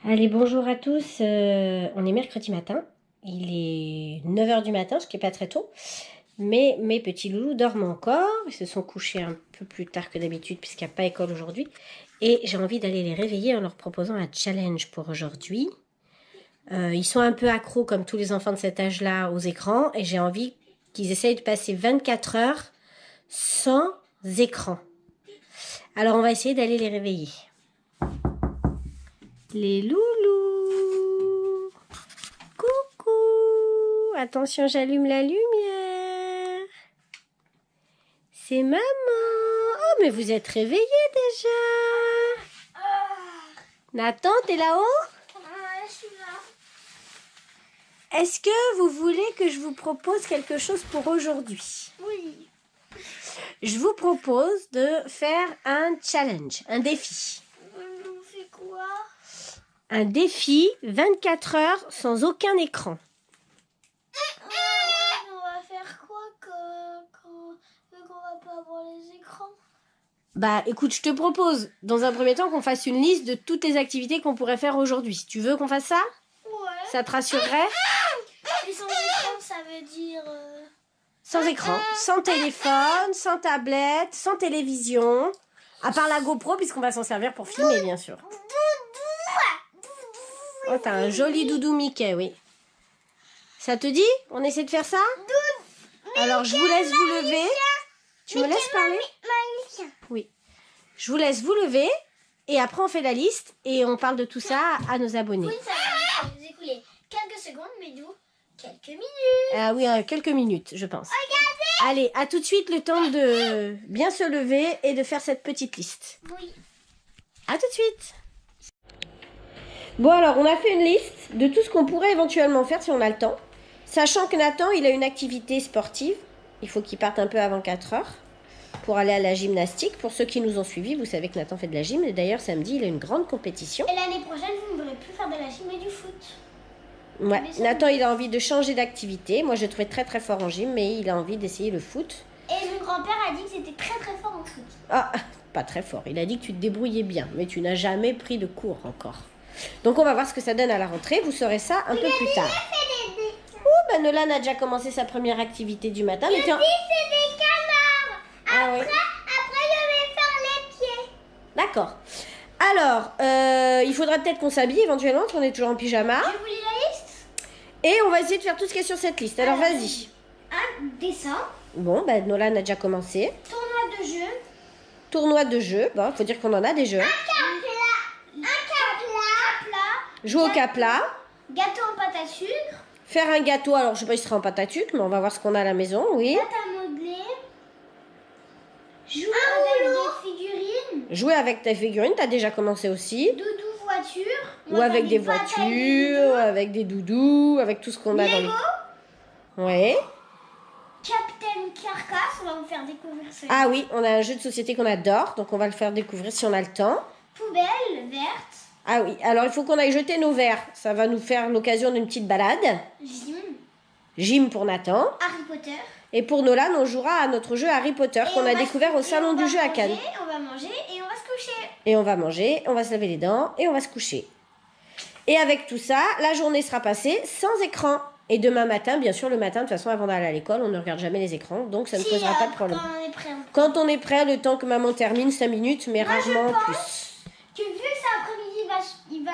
Allez, bonjour à tous. On est mercredi matin. Il est 9 h du matin, ce qui n'est pas très tôt. Mais mes petits loulous dorment encore. Ils se sont couchés un peu plus tard que d'habitude puisqu'il n'y a pas école aujourd'hui. Et j'ai envie d'aller les réveiller en leur proposant un challenge pour aujourd'hui. Ils sont un peu accros, comme tous les enfants de cet âge-là, aux écrans. Et j'ai envie qu'ils essayent de passer 24 heures sans écran. Alors on va essayer d'aller les réveiller. Les loulous. Coucou. Attention, j'allume la lumière. C'est maman. Oh, mais vous êtes réveillés déjà. Nathan, t'es là-haut? Je suis là. Est-ce que vous voulez que je vous propose quelque chose pour aujourd'hui? Oui. Je vous propose de faire un challenge, un défi. On fait quoi? Un défi 24 heures sans aucun écran. On va faire quoi quand on va pas avoir les écrans? Bah écoute, je te propose dans un premier temps qu'on fasse une liste de toutes les activités qu'on pourrait faire aujourd'hui. Tu veux qu'on fasse ça? Ouais. Ça te rassurerait? Et sans écran, ça veut dire... Sans écran, sans téléphone, sans tablette, sans télévision. À part la GoPro, puisqu'on va s'en servir pour filmer, bien sûr. Oh, t'as un joli doudou Mickey, oui. Ça te dit? On essaie de faire ça? Alors, je vous laisse vous lever. Tu me laisses parler? Oui. Je vous laisse vous lever. Et après, on fait la liste. Et on parle de tout ça à nos abonnés. Oui, ça va nous écouler quelques secondes, mais nous, quelques minutes. Ah oui, quelques minutes, je pense. Regardez! Allez, à tout de suite, le temps de bien se lever et de faire cette petite liste. Oui. À tout de suite! Bon, alors, on a fait une liste de tout ce qu'on pourrait éventuellement faire si on a le temps. Sachant que Nathan, il a une activité sportive. Il faut qu'il parte un peu avant 4 heures pour aller à la gymnastique. Pour ceux qui nous ont suivis, vous savez que Nathan fait de la gym. Et d'ailleurs, samedi, il a une grande compétition. Et l'année prochaine, vous ne voudrez plus faire de la gym mais du foot. Ouais, Nathan, il a envie de changer d'activité. Moi, je le trouvais très très fort en gym, mais il a envie d'essayer le foot. Et mon grand-père a dit que c'était très très fort en foot. Ah, pas très fort. Il a dit que tu te débrouillais bien, mais tu n'as jamais pris de cours encore. Donc, on va voir ce que ça donne à la rentrée. Vous saurez ça un peu plus tard. Oh, ben Nolan a déjà commencé sa première activité du matin. C'est des canards. Ah oui. Après, je vais faire les pieds. D'accord. Alors, il faudra peut-être qu'on s'habille éventuellement, parce qu'on est toujours en pyjama. Je vous lis la liste. Et on va essayer de faire tout ce qui est sur cette liste. Alors, vas-y. Un dessin. Bon, ben Nolan a déjà commencé. Tournoi de jeu. Tournoi de jeux. Bon, faut dire qu'on en a des jeux. Un capla. Jouer au capla. Gâteau en pâte à sucre. Faire un gâteau. Alors, je sais pas si ce sera en pâte à sucre, mais on va voir ce qu'on a à la maison, oui. Pâte à modeler. Jouer avec des figurines. Jouer avec ta figurine, t'as déjà commencé aussi. Doudou voiture. Ou avec des voitures, avec des doudous, avec tout ce qu'on a dans Lego. les... Ouais. Captain Carcass. On va vous faire découvrir ça. Ah oui, on a un jeu de société qu'on adore, donc on va le faire découvrir si on a le temps. Poubelle verte. Ah oui, alors il faut qu'on aille jeter nos verres. Ça va nous faire l'occasion d'une petite balade. Gym. Gym pour Nathan. Harry Potter. Et pour Nolan, on jouera à notre jeu Harry Potter qu'on a découvert au salon du jeu à Cannes. On va manger et on va se coucher. Et on va manger, on va se laver les dents et on va se coucher. Et avec tout ça, la journée sera passée sans écran. Et demain matin, bien sûr, le matin, de toute façon, avant d'aller à l'école, on ne regarde jamais les écrans, donc ça ne posera pas de problème. Quand on est prêt. Quand on est prêt, le temps que maman termine, 5 minutes, mais Moi, rarement je pense plus. que vu que c'est après-midi, il va...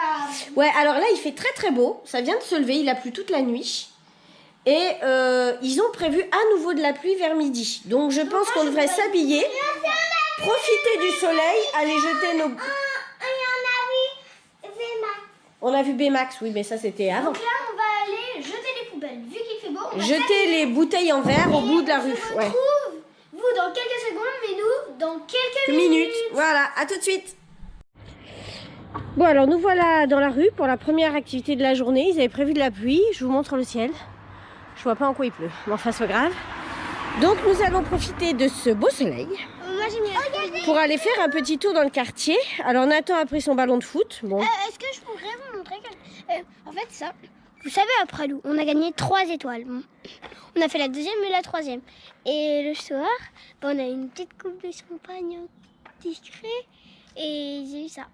Ouais, alors là, il fait très très beau. Ça vient de se lever, il a plu toute la nuit. Et ils ont prévu à nouveau de la pluie vers midi. Donc je pense qu'on devrait s'habiller, profiter du soleil, aller jeter nos... On a vu Baymax, oui, mais ça c'était avant. Donc là, on va aller jeter les poubelles. Vu qu'il fait beau, on va Jeter les bouteilles en verre au bout de la rue. On Ouais. retrouve vous dans quelques secondes, mais nous dans quelques Minutes. Voilà, à tout de suite. Bon, alors nous voilà dans la rue pour la première activité de la journée. Ils avaient prévu de la pluie. Je vous montre le ciel. Je vois pas en quoi il pleut, mais enfin c'est pas grave. Donc nous allons profiter de ce beau soleil Moi, j'ai mis pour aller faire un petit tour dans le quartier. Alors Nathan a pris son ballon de foot. Bon. Est-ce que je pourrais vous montrer en fait, ça, vous savez, après nous, on a gagné 3 étoiles. On a fait la deuxième et la troisième. Et le soir, on a une petite coupe de champagne discret. Et j'ai eu ça.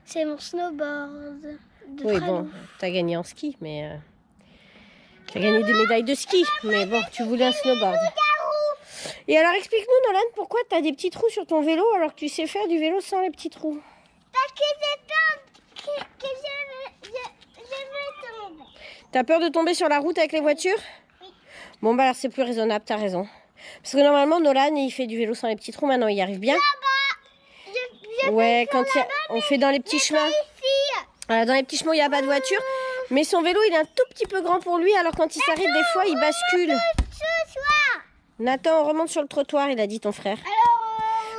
C'est mon snowboard de Oui, Pralou. bon, t'as gagné en ski, mais... t'as gagné des médailles de ski, mais bon, tu voulais un snowboard. Et alors, explique-nous, Nolan, pourquoi t'as des petits trous sur ton vélo alors que tu sais faire du vélo sans les petits trous? Parce que j'ai peur que je vais tomber. T'as peur de tomber sur la route avec les voitures? Oui. Bon, bah alors c'est plus raisonnable, t'as raison. Parce que normalement, Nolan, il fait du vélo sans les petits trous, maintenant il y arrive bien. Ouais, quand on fait dans les petits chemins. Voilà, dans les petits chemins, il n'y a pas de voiture. Mais son vélo, il est un tout petit peu grand pour lui, alors quand il s'arrête, des fois, il bascule. Nathan, on remonte sur le trottoir, il a dit ton frère.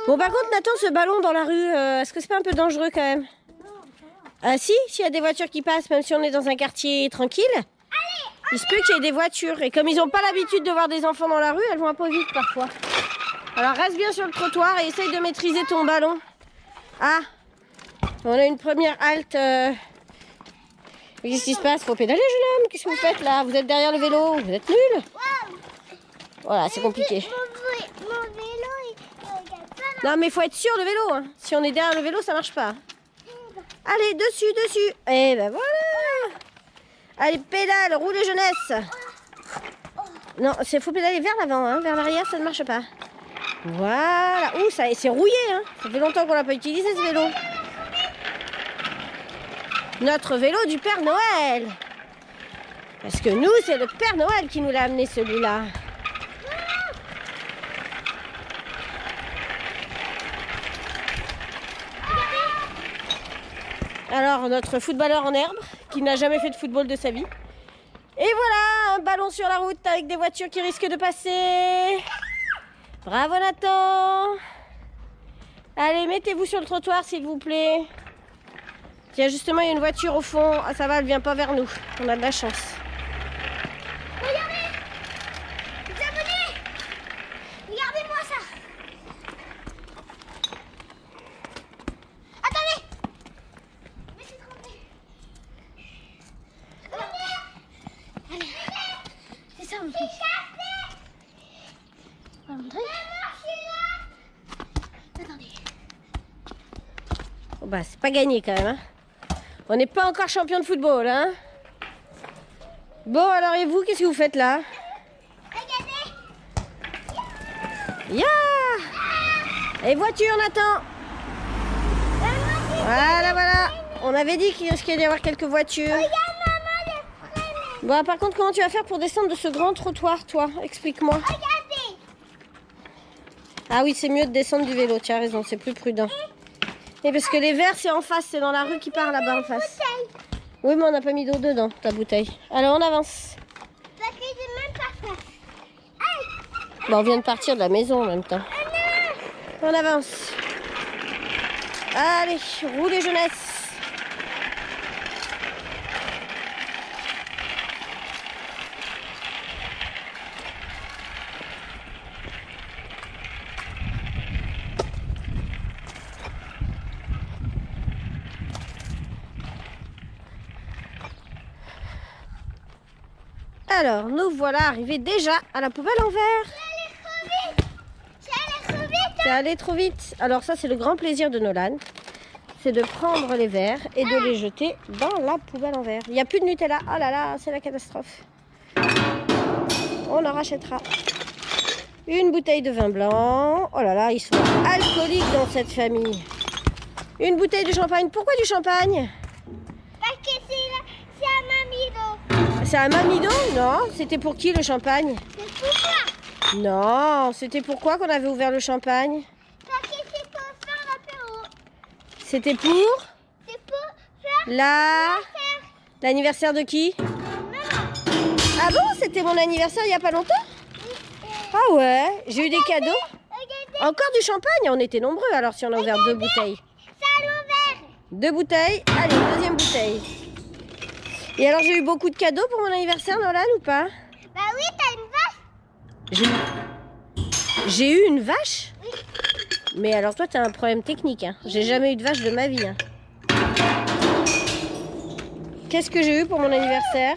Bon, par contre, Nathan, ce ballon dans la rue, est-ce que c'est pas un peu dangereux quand même? Ah si, s'il y a des voitures qui passent, même si on est dans un quartier tranquille, il se peut qu'il y ait des voitures. Et comme ils n'ont pas l'habitude de voir des enfants dans la rue, elles vont un peu vite parfois. Alors reste bien sur le trottoir et essaye de maîtriser ton ballon. Ah, on a une première halte. Qu'est-ce qui se passe? Faut pédaler, jeune homme. Qu'est-ce que vous faites là? Vous êtes derrière le vélo? Vous êtes nul? Voilà, c'est compliqué. Mon vélo, il regarde pas. Non, mais il faut être sûr le vélo. Hein. Si on est derrière le vélo, ça marche pas. Allez, dessus, dessus. Et ben voilà. Allez, pédale, roule jeunesse. Non, il faut pédaler vers l'avant, hein. Vers l'arrière, ça ne marche pas. Voilà. Ouh, ça c'est rouillé, hein. Ça fait longtemps qu'on l'a pas utilisé ce vélo. Notre vélo du Père Noël. Parce que nous, c'est le Père Noël qui nous l'a amené celui-là. Alors, notre footballeur en herbe, qui n'a jamais fait de football de sa vie. Et voilà, un ballon sur la route avec des voitures qui risquent de passer. Bravo Nathan. Allez, mettez-vous sur le trottoir s'il vous plaît. Tiens, justement, il y a une voiture au fond. Ah, ça va, elle vient pas vers nous. On a de la chance. Regardez, les abonnés. Regardez-moi ça. Attendez. Je me suis trompée. Allez. C'est ça mon truc. Voilà mon truc. Attendez. Oh, bah, c'est pas gagné quand même. Hein. On n'est pas encore champion de football. Hein. Bon, alors et vous, qu'est-ce que vous faites là? Regardez. Ya! Et voiture, Nathan. Voilà, voilà. On avait dit qu'il risquait d'y avoir quelques voitures. Regarde maman, les freins. Bon, par contre, comment tu vas faire pour descendre de ce grand trottoir, toi? Explique-moi. Regardez. Ah oui, c'est mieux de descendre du vélo, tu as raison, c'est plus prudent. Et parce que les verres, c'est en face, c'est dans la rue qui part là-bas en face. Oui, mais on n'a pas mis d'eau dedans, ta bouteille. Alors, on avance. Parce que j'ai même pas fait. Bon, on vient de partir de la maison en même temps. On avance. Allez, roulez jeunesse. Alors, nous voilà arrivés déjà à la poubelle en verre. C'est allé trop vite. Alors ça, c'est le grand plaisir de Nolan. C'est de prendre les verres et de les jeter dans la poubelle en verre. Il n'y a plus de Nutella. Oh là là, c'est la catastrophe. On en rachètera. Une bouteille de vin blanc. Oh là là, ils sont alcooliques dans cette famille. Une bouteille de champagne. Pourquoi du champagne? Parce que c'est un mamido. C'est un mamido? Non, c'était pour qui le champagne? C'est pour moi. Non, c'était pourquoi qu'on avait ouvert le champagne? Parce que c'est pour faire l'apéro. C'était pour C'est pour faire l'anniversaire de qui? maman. Ah bon, c'était mon anniversaire il n'y a pas longtemps? Ah ouais, j'ai eu des cadeaux. Regardez, Encore du champagne, on était nombreux alors si on a ouvert 2 bouteilles. c'est à l'envers. 2 bouteilles, allez, deuxième bouteille. Et alors j'ai eu beaucoup de cadeaux pour mon anniversaire, Nolan, ou pas? Bah oui, t'as une vache. J'ai eu une vache? Mais alors toi, t'as un problème technique. Hein. J'ai jamais eu de vache de ma vie. Hein. Qu'est-ce que j'ai eu pour mon anniversaire?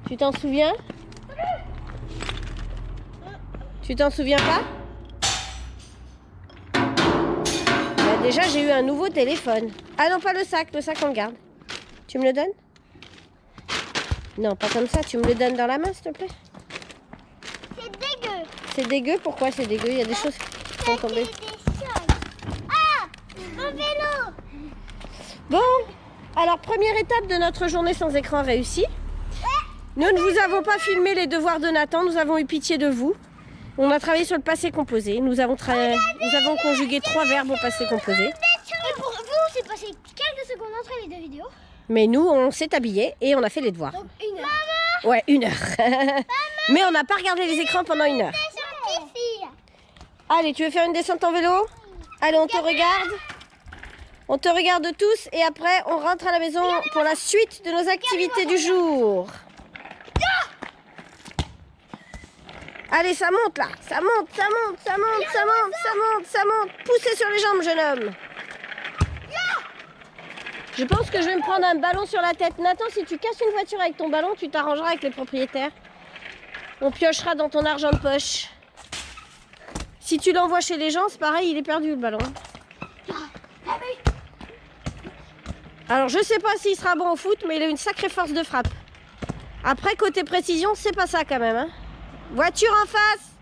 Tu t'en souviens? Tu t'en souviens pas? Bah déjà j'ai eu un nouveau téléphone. Ah non, pas le sac on le garde. Tu me le donnes? Non, pas comme ça, tu me le donnes dans la main s'il te plaît. C'est dégueu. C'est dégueu, pourquoi c'est dégueu? Il y a des choses qui sont tombées. Ah, mon vélo. Bon, alors première étape de notre journée sans écran réussie. Nous ne vous avons pas filmé les devoirs de Nathan, nous avons eu pitié de vous. On a travaillé sur le passé composé, nous avons conjugué 3 verbes au passé composé. Et pour vous, c'est passé quelques secondes entre les 2 vidéos. Mais nous, on s'est habillés et on a fait les devoirs. Donc 1 heure. Ouais, 1 heure. Mais on n'a pas regardé les écrans pendant 1 heure. Allez, tu veux faire une descente en vélo? Allez, on te regarde. On te regarde tous et après, on rentre à la maison pour la suite de nos activités du jour. Allez, ça monte là. Ça monte, ça monte, ça monte, ça monte, ça monte, ça monte. Poussez sur les jambes, jeune homme. Je pense que je vais me prendre un ballon sur la tête. Nathan, si tu casses une voiture avec ton ballon, tu t'arrangeras avec les propriétaires. On piochera dans ton argent de poche. Si tu l'envoies chez les gens, c'est pareil, il est perdu le ballon. Alors, je sais pas s'il sera bon au foot, mais il a une sacrée force de frappe. Après, côté précision, c'est pas ça quand même. Hein. Voiture en face.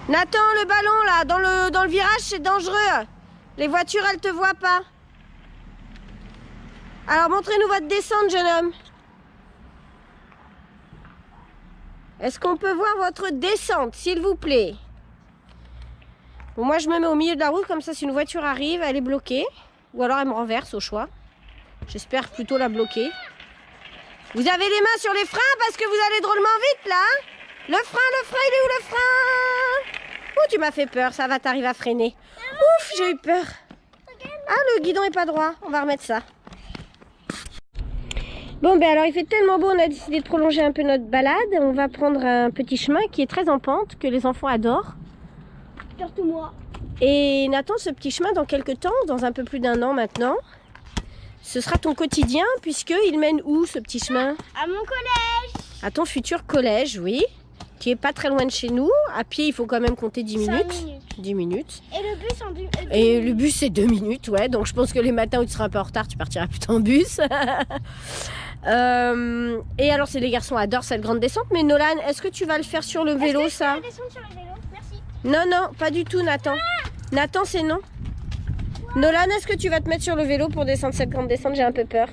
Nathan, le ballon là, dans le virage, c'est dangereux. Les voitures, elles te voient pas. Alors, montrez-nous votre descente, jeune homme. Est-ce qu'on peut voir votre descente, s'il vous plaît? Bon, moi, je me mets au milieu de la route, comme ça, si une voiture arrive, elle est bloquée. Ou alors, elle me renverse au choix. J'espère plutôt la bloquer. Vous avez les mains sur les freins parce que vous allez drôlement vite, là. Le frein, il est où le frein? Oh, tu m'as fait peur, ça va, t'arrives à freiner. Ouf, j'ai eu peur. Ah, le guidon est pas droit, on va remettre ça. Bon, ben alors il fait tellement beau, on a décidé de prolonger un peu notre balade. On va prendre un petit chemin qui est très en pente, que les enfants adorent. Surtout moi. Et Nathan, ce petit chemin, dans quelques temps, dans un peu plus d'1 an maintenant, ce sera ton quotidien, puisqu'il mène où ce petit chemin? À mon collège. À ton futur collège, oui. Qui est pas très loin de chez nous. À pied, il faut quand même compter 10 minutes. 5 minutes. 10 minutes. Et le bus en 2 minutes. Et le bus, c'est 2 minutes, ouais. Donc, je pense que les matins où tu seras un peu en retard, tu partiras plutôt en bus. Et alors, c'est les garçons adorent cette grande descente. Mais Nolan, est-ce que tu vas le faire sur le vélo, ça? Je vais descendre sur le vélo. Merci. Non, non, pas du tout, Nathan. Nathan, c'est non. Nolan, est-ce que tu vas te mettre sur le vélo pour descendre cette grande descente? J'ai un peu peur.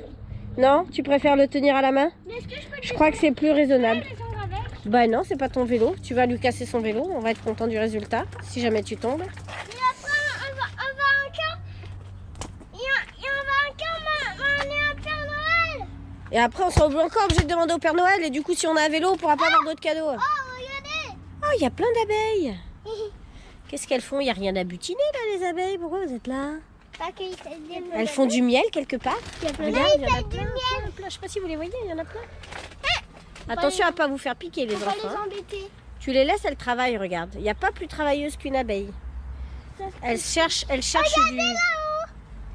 Non? Tu préfères le tenir à la main? Mais est-ce que je peux Je crois que c'est plus raisonnable. descendre avec? Bah non, c'est pas ton vélo. Tu vas lui casser son vélo. On va être content du résultat si jamais tu tombes. Et après, on va encore. Et on va encore demander à Père Noël. Et après, on sera encore obligé de demander au Père Noël. Et du coup, si on a un vélo, on pourra pas avoir d'autres cadeaux. Oh, regardez. Oh, il y a plein d'abeilles. Qu'est-ce qu'elles font? Il n'y a rien à butiner là, les abeilles. Pourquoi vous êtes là? Elles font du miel quelque part. Il y a plein Regarde, il y en a d'abeilles, plein, du miel. plein, plein. Je sais pas si vous les voyez, il y en a plein. Attention à pas vous faire piquer les On va enfants. les embêter. Tu les laisses, elles travaillent, regarde. Il n'y a pas plus travailleuse qu'une abeille. Elles cherchent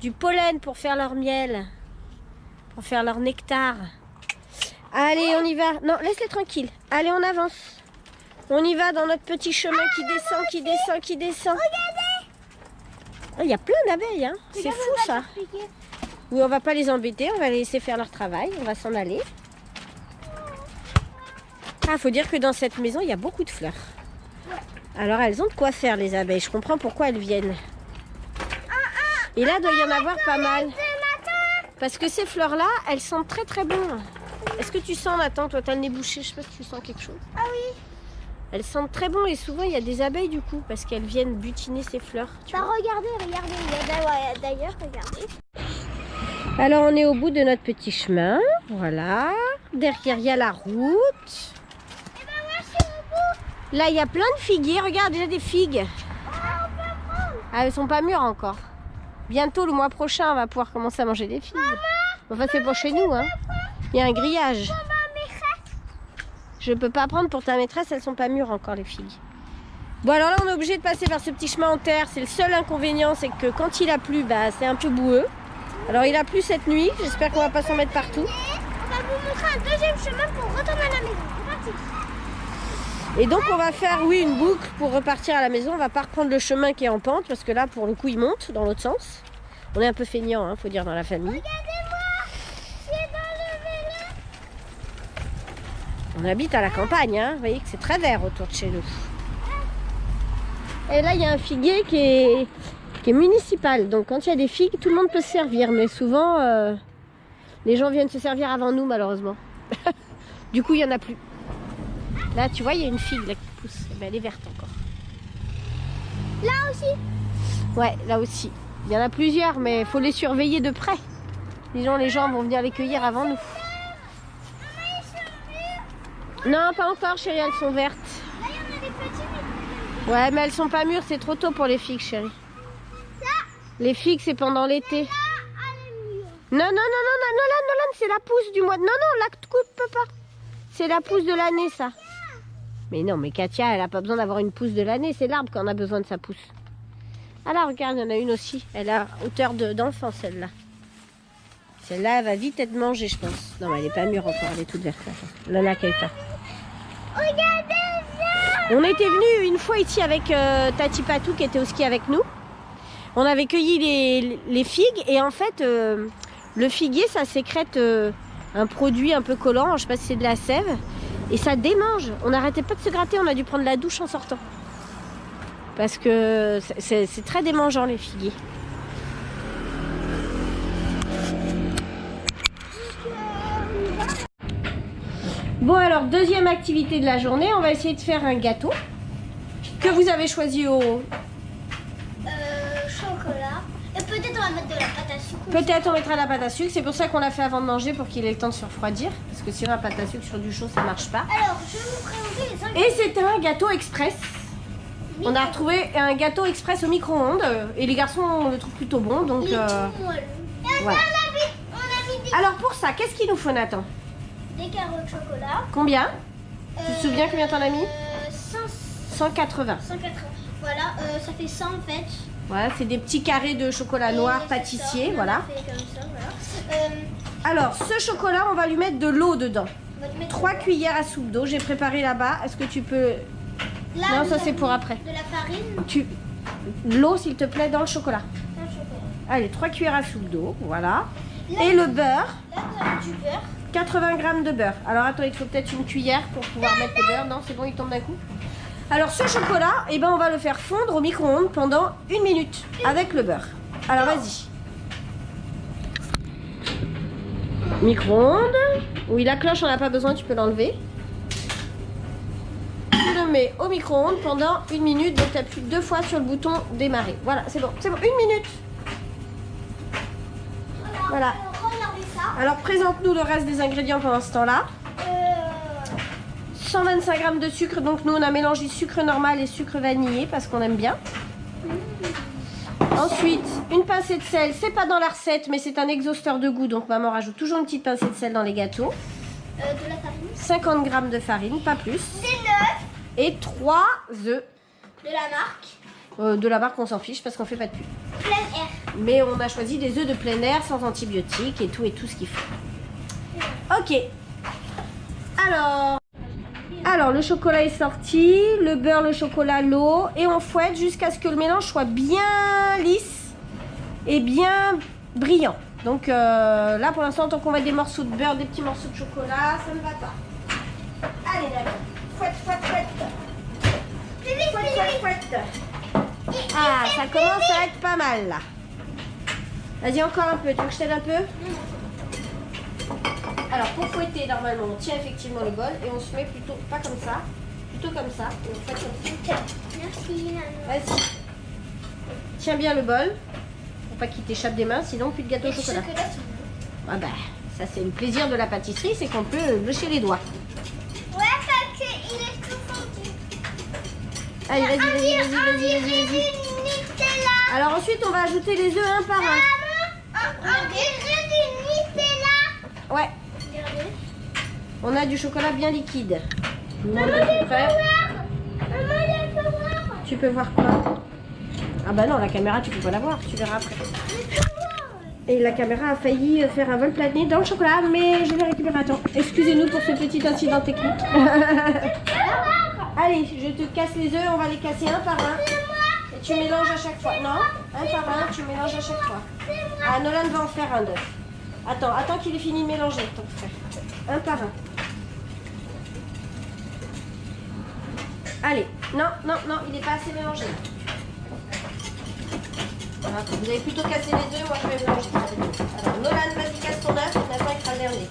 du pollen pour faire leur miel, pour faire leur nectar. Allez, on y va. Non, laisse-les tranquilles. Allez, on avance. On y va dans notre petit chemin qui descend, qui descend, qui descend. Il y a plein d'abeilles, hein. C'est fou ça. Oui, on va pas les embêter, on va les laisser faire leur travail. On va s'en aller. Ah, faut dire que dans cette maison, il y a beaucoup de fleurs. Alors, elles ont de quoi faire, les abeilles. Je comprends pourquoi elles viennent. Et là, il doit y en avoir pas mal. Parce que ces fleurs-là, elles sentent très très bon. Est-ce que tu sens, Nathan? Toi, t'as le nez bouché. Je sais pas si tu sens quelque chose. Ah oui. Elles sentent très bon et souvent, il y a des abeilles du coup. Parce qu'elles viennent butiner ces fleurs. Bah, regardez. Il y a d'ailleurs, regardez. Alors, on est au bout de notre petit chemin. Voilà. Derrière, il y a la route. Là, il y a plein de figuiers. Regarde, déjà des figues. Ah, elles sont pas mûres encore. Bientôt, le mois prochain, on va pouvoir commencer à manger des figues. Enfin, c'est pour chez nous, hein. Il y a un grillage. Je peux pas prendre pour ta maîtresse, elles sont pas mûres encore, les figues. Bon, alors là, on est obligé de passer par ce petit chemin en terre. C'est le seul inconvénient, c'est que quand il a plu, bah, c'est un peu boueux. Alors, il a plu cette nuit. J'espère qu'on va pas s'en mettre partout. On va vous montrer un deuxième chemin pour retourner à la maison. C'est parti. Et donc on va faire, oui, une boucle pour repartir à la maison. On va pas reprendre le chemin qui est en pente parce que là, pour le coup, il monte dans l'autre sens. On est un peu feignant, hein, faut dire, dans la famille. Regardez-moi, je suis dans le vélo. On habite à la campagne, hein. Vous voyez que c'est très vert autour de chez nous. Et là, il y a un figuier qui est municipal. Donc quand il y a des figues, tout le monde peut se servir. Mais souvent, les gens viennent se servir avant nous, malheureusement. Du coup, il n'y en a plus. Là, tu vois, il y a une figue là, qui pousse. Mais elle est verte encore. Là aussi. Ouais, là aussi. Il y en a plusieurs, mais il faut les surveiller de près. Sinon, les gens vont venir les cueillir avant nous. Non, pas encore, chérie, elles sont vertes. Là, il y en a des petits. Ouais, mais elles sont pas mûres, c'est trop tôt pour les figues, chérie. Les figues, c'est pendant l'été. Non, Nolan, c'est la pousse du mois de... Non, la coupe pas. C'est la pousse de l'année, ça. Mais non, mais Katia, elle a pas besoin d'avoir une pousse de l'année. C'est l'arbre qu'on a besoin de sa pousse. Ah là, regarde, il y en a une aussi. Elle a hauteur d'enfant, celle-là. Celle-là, elle va vite être mangée, je pense. Non, mais elle est pas mûre encore, elle est toute verte. Là, quelqu'un. Regardez ça. On était venu une fois ici avec Tati Patou qui était au ski avec nous. On avait cueilli les figues et en fait, le figuier, ça sécrète un produit un peu collant, je sais pas si c'est de la sève, et ça démange. On n'arrêtait pas de se gratter, on a dû prendre la douche en sortant. Parce que c'est très démangeant les figuiers. Bon alors, deuxième activité de la journée, on va essayer de faire un gâteau que vous avez choisi au... Chocolat. Et peut-être on va mettre de la pâte à sucre. Peut-être on mettra la pâte à sucre, c'est pour ça qu'on l'a fait avant de manger pour qu'il ait le temps de se refroidir. Parce que sinon la pâte à sucre sur du chaud ça marche pas. Alors, je vais vous présenter les ingrédients. Et c'est un gâteau express. On a retrouvé un gâteau express au micro-ondes et les garçons le trouvent plutôt bon. Donc, Il est tout moelleux. Et ouais. on a mis Alors pour ça, qu'est-ce qu'il nous faut, Nathan? des carottes chocolat. Combien? Tu te souviens combien t'en as mis? 180. 180. Voilà, ça fait 100 en fait. Voilà, c'est des petits carrés de chocolat noir Et pâtissier, c'est ça, voilà. on a fait comme ça, voilà. Alors, ce chocolat, on va lui mettre de l'eau dedans. On va te mettre 3 cuillères à soupe d'eau, j'ai préparé là-bas. Est-ce que tu peux... là, Non, nous ça c'est avons pour après. De la farine, L'eau, s'il te plaît, dans le chocolat. un chocolat. Allez, 3 cuillères à soupe d'eau, voilà. Là, Et le beurre, Là, vous avez du beurre. 80 g de beurre. Alors attends, il te faut peut-être une cuillère pour pouvoir mettre le beurre. Non, c'est bon, il tombe d'un coup. Alors ce chocolat, eh ben, on va le faire fondre au micro-ondes pendant 1 minute avec le beurre. Alors vas-y. Micro-ondes. Oui, la cloche, on n'a pas besoin, tu peux l'enlever. Tu le mets au micro-ondes pendant 1 minute. Donc tu appuies 2 fois sur le bouton démarrer. Voilà, c'est bon, 1 minute. Voilà. Regardez ça. Alors présente-nous le reste des ingrédients pendant ce temps-là. 125 g de sucre, donc nous on a mélangé sucre normal et sucre vanillé parce qu'on aime bien. Ensuite, une pincée de sel, c'est pas dans la recette mais c'est un exhausteur de goût, donc maman rajoute toujours une petite pincée de sel dans les gâteaux. De la farine. 50 g de farine, pas plus. Des œufs. Et 3 œufs. De la marque. De la marque on s'en fiche parce qu'on fait pas de pub. Plein air. Mais on a choisi des œufs de plein air sans antibiotiques et tout ce qu'il faut. Ok. Alors le chocolat est sorti, le beurre, le chocolat, l'eau, et on fouette jusqu'à ce que le mélange soit bien lisse et bien brillant. Donc là pour l'instant, tant qu'on met des morceaux de beurre, des petits morceaux de chocolat, ça ne va pas. Allez d'accord, fouette. Fouette. Ah, ça commence à être pas mal là. Vas-y encore un peu, tu veux que je t'aide un peu? Alors pour fouetter, normalement on tient effectivement le bol et on se met plutôt, pas comme ça, plutôt comme ça. Et on fouette comme ça. Merci. Vas-y. Tiens bien le bol, pour pas qu'il t'échappe des mains, sinon plus de gâteau au chocolat. Ah bah, ça c'est le plaisir de la pâtisserie, c'est qu'on peut lécher les doigts. Ouais, parce qu'il est tout fondu. Allez, vas-y. Alors ensuite on va ajouter les œufs un par un. On dirait du Nutella. Ouais. Regardez. On a du chocolat bien liquide. Maman, il faut voir. Tu peux voir quoi? Ah bah non, la caméra tu peux pas la voir, tu verras après. Et la caméra a failli faire un vol plané dans le chocolat, mais je l'ai récupéré à temps. Excusez-nous pour ce petit incident technique. Allez, Allez, je te casse les œufs, on va les casser un par un. Et tu mélanges à chaque fois. Non, un par un, tu mélanges à chaque fois. Ah, Nolan va en faire un d'œuf. Attends qu'il ait fini de mélanger, ton frère. Un par un. Allez, non, il n'est pas assez mélangé. Voilà, vous avez plutôt cassé les œufs, moi je vais mélanger. Alors, Nolan, vas-y, casse ton œuf, maintenant il fera le dernier.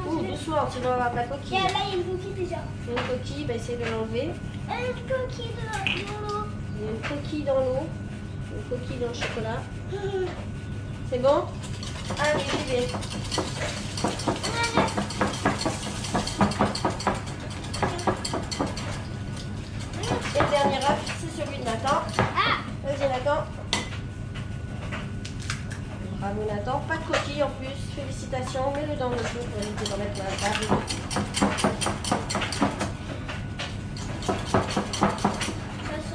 Ouh, doucement, sinon on va avoir de la coquille. Et là, il y a une coquille déjà. Une coquille, bah essaye de l'enlever. Une coquille dans l'eau. Il y a une coquille dans l'eau, une coquille dans le chocolat. C'est bon? Allez, j'y vais. Et le dernier œuf, c'est celui de Nathan. Vas-y Nathan. Bravo Nathan. Pas de coquille en plus. Félicitations. Mets-le dans le jeu pour éviter d'en mettre dans la table.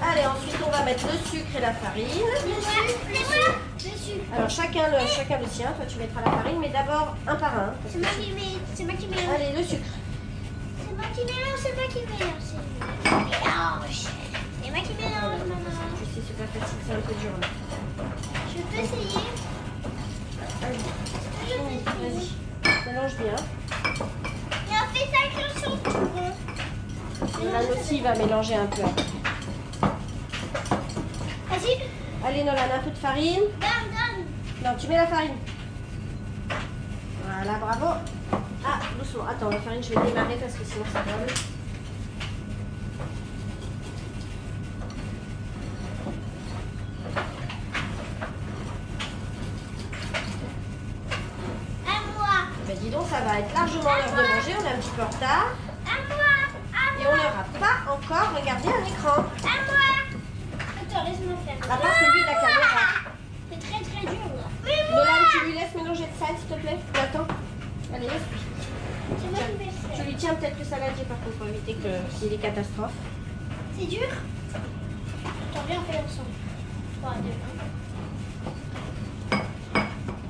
Allez, ensuite on va mettre le sucre et la farine. Le sucre. Alors chacun le sien. Toi tu mettras la farine, mais d'abord un par un. C'est moi qui mélange. Allez, le sucre. C'est moi qui mélange. C'est moi qui mélange. Maman. Tu sais, c'est pas facile, c'est un peu dur là. Je peux essayer. Vas-y, mélange bien. Et on fait ça sur le tour. Nolan aussi il va mélanger un peu. Vas-y. Allez Nolan, un peu de farine. Donne. Non, tu mets la farine. Voilà, bravo. Ah, doucement. Attends, la farine, je vais démarrer parce que sinon ça brûle. Ben dis donc, ça va être largement l'heure de manger. On est un petit peu en retard. Et on ne rate pas encore regarder un écran. Attends, laisse-moi faire. À part celui de la caméra. C'est très dur là. Nolan, tu lui laisses mélanger de sel, s'il te plaît. Attends. Allez, laisse-lui. C'est moi qui vais le Tu faire. lui tiens peut-être le saladier par contre pour éviter qu'il y ait des catastrophes. C'est dur. Attends, viens, on fait ensemble. 3, 2, 1.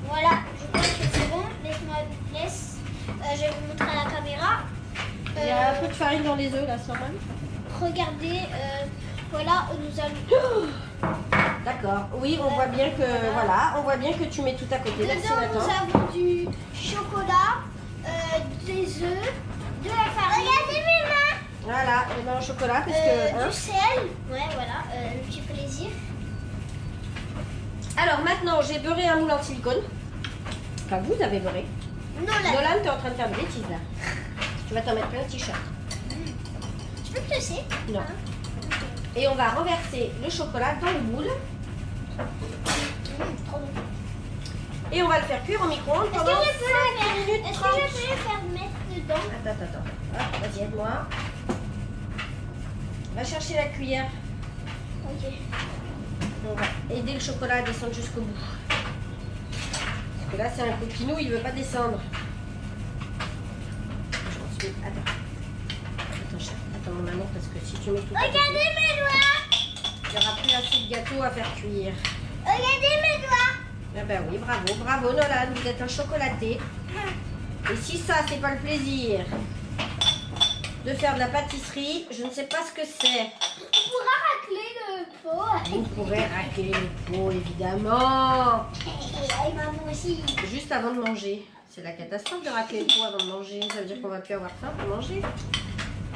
Voilà, je crois que c'est bon. Laisse. Je vais vous montrer à la caméra. Il y a un peu de farine dans les œufs là, c'est normal. Regardez, voilà, nous allons. D'accord. Oui, on voit bien que on voit bien que tu mets tout à côté. Merci Dedans, Nathan. nous avons du chocolat, des œufs, de la farine. Regardez mes mains. Voilà, et ben au chocolat parce que. Du sel. Ouais, voilà, le petit plaisir. Alors maintenant, j'ai beurré un moule en silicone. Enfin, vous avez beurré. Nolan, t'es en train de faire des bêtises là. Tu vas t'en mettre plein le t-shirt. Tu peux me laisser? Non. Et on va renverser le chocolat dans le moule. Trop bon. Et on va le faire cuire au micro-ondes Est-ce que pendant je peux le 5 minutes Est-ce 30. que je peux le faire mettre dedans? Attends. Hop, vas-y, aide-moi. Va chercher la cuillère. Ok. On va aider le chocolat à descendre jusqu'au bout. Parce que là, c'est un coquinou, il ne veut pas descendre. Attends mon amour, parce que si tu mets tout à côté, Regardez mes doigts. il n'y aura plus assez de gâteau à faire cuire. Regardez mes doigts. Ah ben oui, bravo Nolan, vous êtes un chocolaté. Et si ça, c'est pas le plaisir de faire de la pâtisserie, je ne sais pas ce que c'est. On pourra racler le pot. Vous pourrez racler le pot, évidemment. Et maman aussi. Juste avant de manger. C'est la catastrophe de racler le pot avant de manger. Ça veut dire qu'on va plus avoir faim pour manger.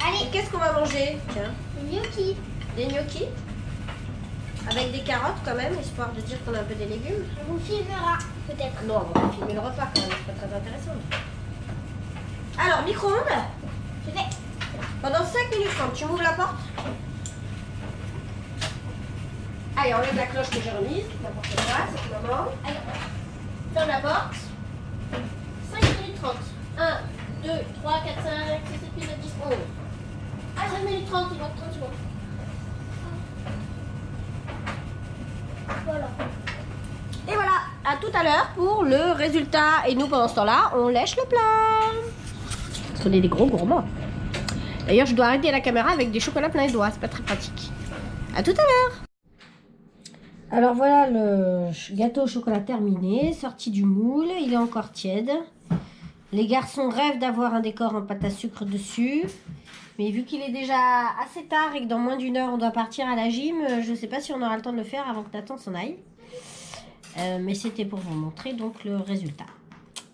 Allez, Et qu'est-ce qu'on va manger? Tiens, le gnocchi. des gnocchis avec des carottes quand même, histoire de dire qu'on a un peu des légumes. On vous filmera peut-être. Non, on va pas filmer le repas quand même, c'est pas très intéressant. Alors, micro-ondes, Je fais. pendant 5 minutes 30, tu m'ouvres la porte. Allez, enlève la cloche que j'ai remise, n'importe quoi, c'est le moment. Allez, Ferme la porte. 5 minutes 30. 1, 2, 3, 4, 5, 6, 7, 8, 9, 10, 11. Ah, 5 minutes 30, il manque 30 secondes. voilà. Et voilà, à tout à l'heure pour le résultat. Et nous, pendant ce temps-là, on lèche le plat. Parce qu'on est des gros gourmands. D'ailleurs, je dois arrêter la caméra avec des chocolats plein les doigts. C'est pas très pratique. À tout à l'heure. Alors voilà le gâteau au chocolat terminé, sorti du moule. Il est encore tiède. Les garçons rêvent d'avoir un décor en pâte à sucre dessus. Mais vu qu'il est déjà assez tard et que dans moins d'1 heure on doit partir à la gym, je ne sais pas si on aura le temps de le faire avant que Nathan s'en aille. Mais c'était pour vous montrer donc le résultat.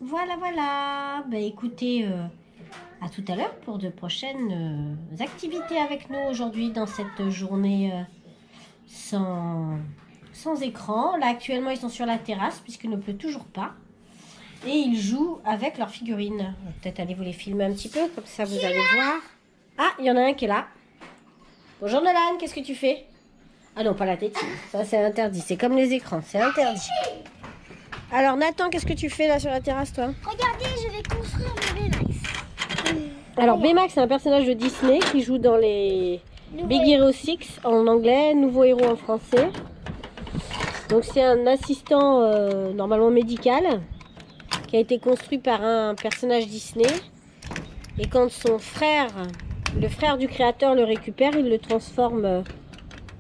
Voilà, voilà. Bah écoutez, à tout à l'heure pour de prochaines activités avec nous aujourd'hui dans cette journée sans écran. Là actuellement ils sont sur la terrasse puisqu'il ne pleut toujours pas. Et ils jouent avec leurs figurines. Peut-être aller vous les filmer un petit peu, comme ça vous allez voir. Ah, il y en a un qui est là. Bonjour Nolan, qu'est-ce que tu fais? Ah non, pas la tétine. Ça, c'est interdit. C'est comme les écrans, c'est interdit. Alors Nathan, qu'est-ce que tu fais là sur la terrasse, toi? Regardez, je vais construire le Baymax. Alors Baymax, c'est un personnage de Disney qui joue dans les Big Hero 6 en anglais, Nouveau Héros en français. Donc c'est un assistant normalement médical qui a été construit par un personnage Disney. Et quand son frère, le frère du créateur, le récupère, il le transforme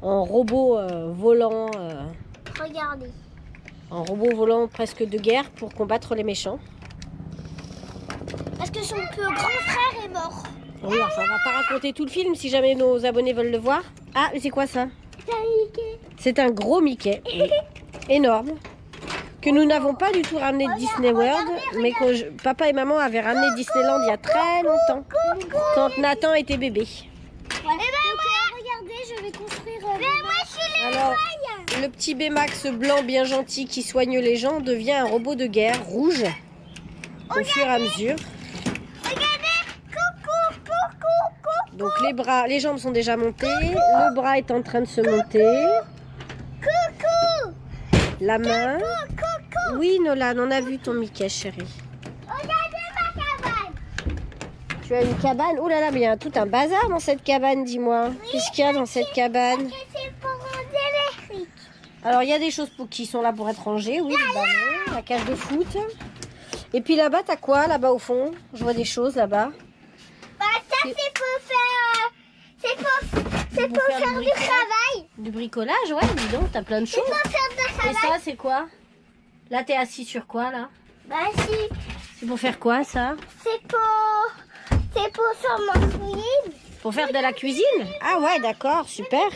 en robot volant. Regardez. En robot volant presque de guerre pour combattre les méchants. Parce que son plus grand frère est mort. Oui, enfin, on va pas raconter tout le film si jamais nos abonnés veulent le voir. Ah, mais c'est quoi ça? C'est un Mickey. C'est un gros Mickey. Oui. Énorme. Que nous n'avons pas du tout ramené de Disney World, mais que papa et maman avaient ramené Disneyland il y a très longtemps, quand Nathan était bébé. Ouais. Regardez, je vais construire. Alors, le petit Baymax blanc bien gentil qui soigne les gens devient un robot de guerre rouge au fur et à mesure. Donc les bras, les jambes sont déjà montées, le bras est en train de se monter. La main. Oui, Nolan, on a vu ton Mickey, chérie. Regardez ma cabane. Tu as une cabane? Oh là là, mais il y a tout un bazar dans cette cabane, dis-moi. Oui, qu'est-ce qu'il y a dans cette cabane? C'est pour ranger les frites. Alors, il y a des choses qui sont là pour être rangées. Oui, le ballon, la cage de foot. Et puis là-bas, t'as quoi, là-bas au fond? Je vois des choses là-bas. Bah, ça, c'est pour faire... C'est pour faire du travail. Du bricolage, ouais, dis donc, t'as plein de choses. C'est pour faire du travail. Et ça, c'est quoi? Là, t'es assis sur quoi, là? Bah, si. C'est pour faire quoi, ça? C'est pour sur ma cuisine. Pour faire de la cuisine? Ah ouais, d'accord, super.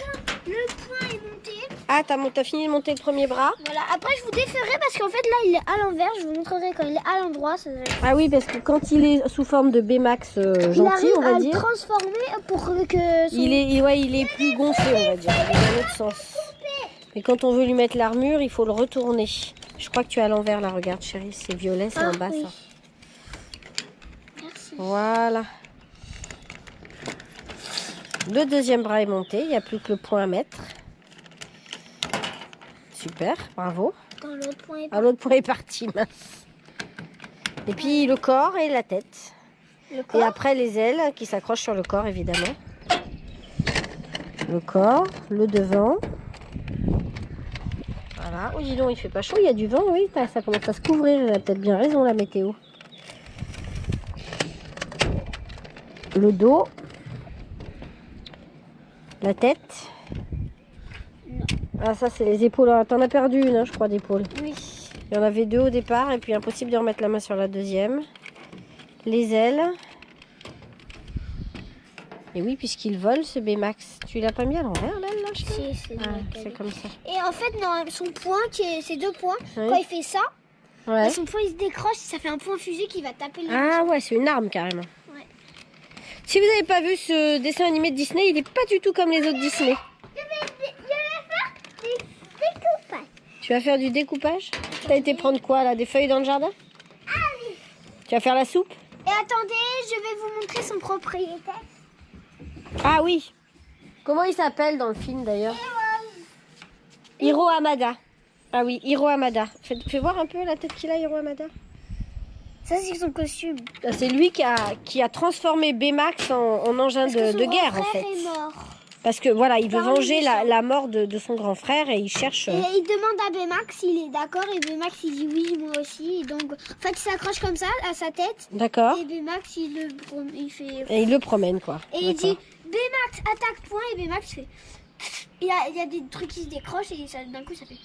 Le point est monté. Ah, t'as fini de monter le premier bras? Voilà, après je vous déferai parce qu'en fait là il est à l'envers. Je vous montrerai quand il est à l'endroit. Ah oui, parce que quand il est sous forme de Baymax gentil, on va il dire. arrive à le transformer pour que... Son... Il est plus gonflé, on va dire, dans l'autre sens. Mais quand on veut lui mettre l'armure, il faut le retourner. Je crois que tu es à l'envers là, regarde chérie, c'est violet, c'est en bas oui. ça. Merci. Voilà. Le deuxième bras est monté, il n'y a plus que le point à mettre. Super, bravo. Quand l'autre point est Ah, l'autre point est parti, mince. Et puis le corps et la tête. Et après les ailes qui s'accrochent sur le corps évidemment. Le corps, le devant. Voilà. Oh dis donc, il fait pas chaud, il y a du vent, oui, ça commence à se couvrir, il a peut-être bien raison la météo. Le dos. La tête. Non. Ah ça c'est les épaules, t'en as perdu une hein, je crois d'épaule. Oui. Il y en avait 2 au départ et puis impossible de remettre la main sur la deuxième. Les ailes. Et oui, puisqu'il vole ce Baymax. Tu l'as pas mis à l'envers là, Si, c'est comme ça. Et en fait, non, son point, ces 2 points, Oui. quand il fait ça, Ouais. son point il se décroche, ça fait un point fusée qui va taper les... Ah ouais, c'est une arme carrément. Ouais. Si vous n'avez pas vu ce dessin animé de Disney, il n'est pas du tout comme les autres Disney. Je vais faire du découpage. Tu vas faire du découpage? T'as été prendre quoi là? Des feuilles dans le jardin? Ah oui. Tu vas faire la soupe? Et attendez, je vais vous montrer son propriétaire. Ah oui. Comment il s'appelle dans le film d'ailleurs? Hiro Hamada. Ah oui, Hiro Hamada. Fais voir un peu la tête qu'il a, Hiro Hamada. Ça, c'est son costume. Ah, c'est lui qui a transformé Baymax en engin de guerre en fait. Est mort. Parce que voilà, il veut Par venger le méchant. la mort de son grand frère et il cherche. Et il demande à Baymax s'il est d'accord et Baymax il dit oui, moi aussi. Et donc, en fait, il s'accroche comme ça à sa tête. D'accord. Et Baymax il fait. Et il le promène quoi. Et il D'accord. dit Baymax attaque point et Baymax fait. Il y a des trucs qui se décrochent et d'un coup ça fait.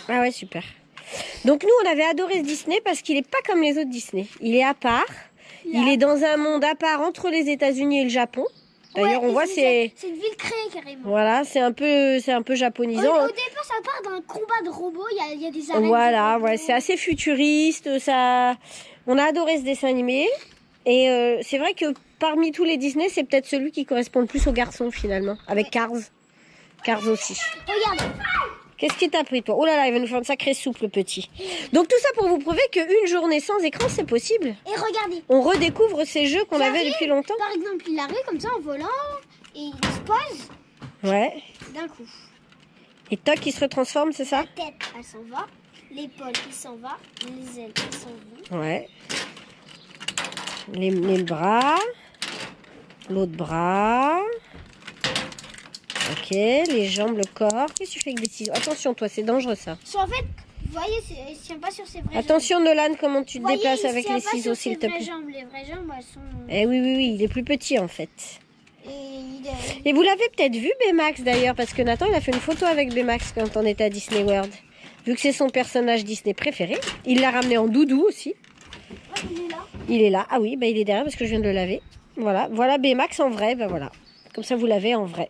Ah ouais, super. Donc nous, on avait adoré ce Disney parce qu'il n'est pas comme les autres Disney. Il est à part. Il est dans un monde à part entre les États-Unis et le Japon. D'ailleurs, Ouais, on voit c'est une ville créée carrément. Voilà, c'est un peu japonisant. Au départ, ça part d'un combat de robots. Il y a des arènes. Voilà, de ouais, robots. c'est assez futuriste. Ça, on a adoré ce dessin animé. Et c'est vrai que parmi tous les Disney, c'est peut-être celui qui correspond le plus aux garçons finalement, avec Cars. Cars aussi. Regarde. Qu'est-ce qui t'a pris toi? Oh là là, il va nous faire une sacrée soupe le petit. Donc tout ça pour vous prouver qu'une journée sans écran, c'est possible. Et regardez. On redécouvre ces jeux qu'on avait depuis longtemps. Par exemple, il arrive comme ça en volant et il se pose Ouais. d'un coup. Et toc, il se retransforme, c'est ça? La tête, elle s'en va. L'épaule, il s'en va. Les ailes, elles s'en vont. Ouais. Les bras. L'autre bras. Ok, les jambes, le corps. Qu'est-ce que tu fais avec des ciseaux? Attention, toi, c'est dangereux ça. En fait, vous voyez, il ne tient pas sur ses vraies Attention, Nolan, comment tu te jambes. déplaces avec les ciseaux, s'il te plaît. Les vraies jambes, elles sont... Eh oui, oui, oui, il est plus petit en fait. Et il est... Et vous l'avez peut-être vu, Baymax d'ailleurs, parce que Nathan, il a fait une photo avec Baymax quand on était à Disney World. Vu que c'est son personnage Disney préféré, il l'a ramené en doudou aussi. Ouais, il est là. Il est là. Ah oui, bah il est derrière parce que je viens de le laver. Voilà, voilà Baymax en vrai, bah voilà. Comme ça, vous l'avez en vrai.